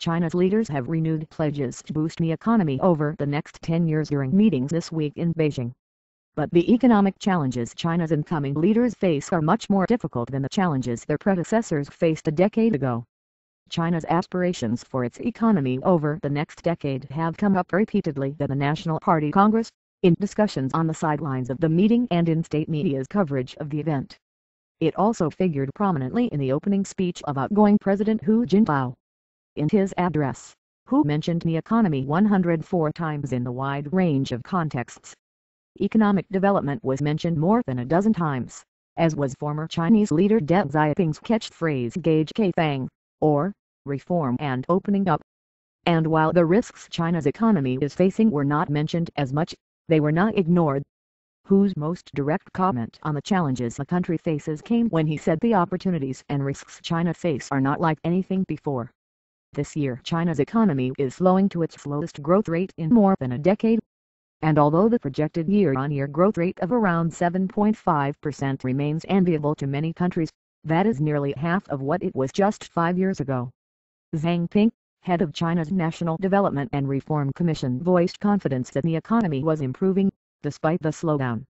China's leaders have renewed pledges to boost the economy over the next 10 years during meetings this week in Beijing. But the economic challenges China's incoming leaders face are much more difficult than the challenges their predecessors faced a decade ago. China's aspirations for its economy over the next decade have come up repeatedly at the National Party Congress, in discussions on the sidelines of the meeting and in state media's coverage of the event. It also figured prominently in the opening speech of outgoing President Hu Jintao. In his address, Hu mentioned the economy 104 times in the wide range of contexts. Economic development was mentioned more than a dozen times, as was former Chinese leader Deng Xiaoping's catchphrase Gage Fang, or reform and opening up. And while the risks China's economy is facing were not mentioned as much, they were not ignored. Hu's most direct comment on the challenges the country faces came when he said the opportunities and risks China face are not like anything before. This year China's economy is slowing to its slowest growth rate in more than a decade. And although the projected year-on-year growth rate of around 7.5% remains enviable to many countries, that is nearly half of what it was just 5 years ago. Zhang Ping, head of China's National Development and Reform Commission, voiced confidence that the economy was improving, despite the slowdown.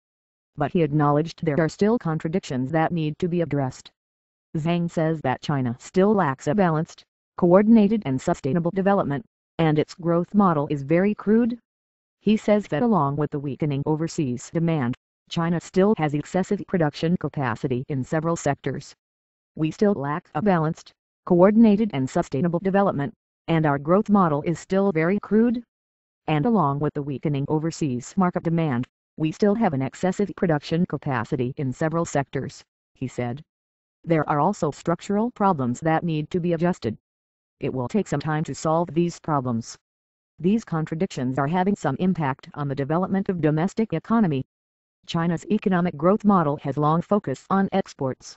But he acknowledged there are still contradictions that need to be addressed. Zhang says that China still lacks a balanced, coordinated and sustainable development, and its growth model is very crude. He says that along with the weakening overseas demand, China still has excessive production capacity in several sectors. We still lack a balanced, coordinated and sustainable development, and our growth model is still very crude. And along with the weakening overseas market demand, we still have an excessive production capacity in several sectors, he said. There are also structural problems that need to be adjusted. It will take some time to solve these problems. These contradictions are having some impact on the development of domestic economy. China's economic growth model has long focused on exports.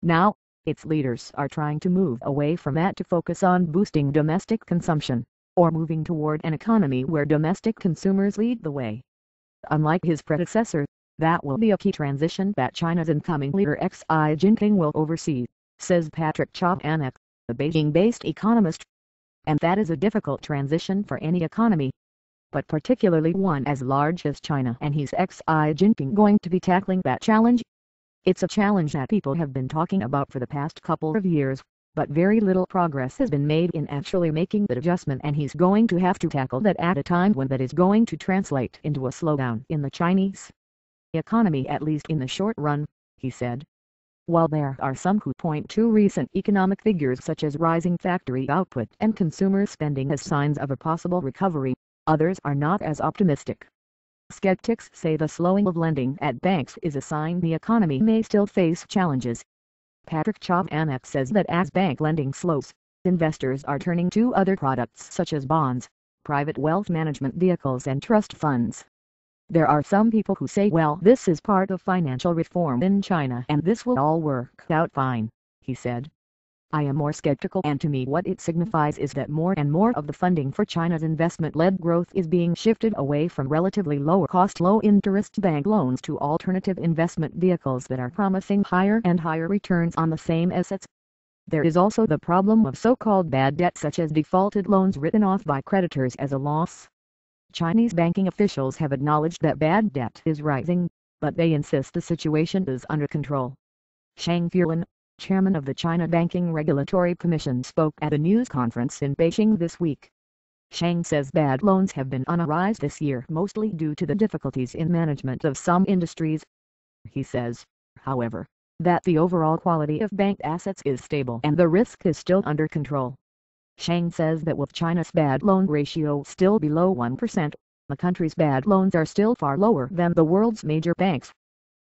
Now, its leaders are trying to move away from that to focus on boosting domestic consumption, or moving toward an economy where domestic consumers lead the way. Unlike his predecessor, that will be a key transition that China's incoming leader Xi Jinping will oversee, says Patrick Chovanec, a Beijing-based economist. And that is a difficult transition for any economy, but particularly one as large as China. And he's Xi Jinping going to be tackling that challenge? It's a challenge that people have been talking about for the past couple of years, but very little progress has been made in actually making that adjustment, and he's going to have to tackle that at a time when that is going to translate into a slowdown in the Chinese economy, at least in the short run, he said. While there are some who point to recent economic figures such as rising factory output and consumer spending as signs of a possible recovery, others are not as optimistic. Skeptics say the slowing of lending at banks is a sign the economy may still face challenges. Patrick Chovanec says that as bank lending slows, investors are turning to other products such as bonds, private wealth management vehicles and trust funds. There are some people who say, well, this is part of financial reform in China and this will all work out fine, he said. I am more skeptical, and to me what it signifies is that more and more of the funding for China's investment-led growth is being shifted away from relatively low-cost low-interest bank loans to alternative investment vehicles that are promising higher and higher returns on the same assets. There is also the problem of so-called bad debt, such as defaulted loans written off by creditors as a loss. Chinese banking officials have acknowledged that bad debt is rising, but they insist the situation is under control. Shang Fulan, chairman of the China Banking Regulatory Commission, spoke at a news conference in Beijing this week. Shang says bad loans have been on a rise this year, mostly due to the difficulties in management of some industries. He says, however, that the overall quality of bank assets is stable and the risk is still under control. Shang says that with China's bad loan ratio still below 1%, the country's bad loans are still far lower than the world's major banks.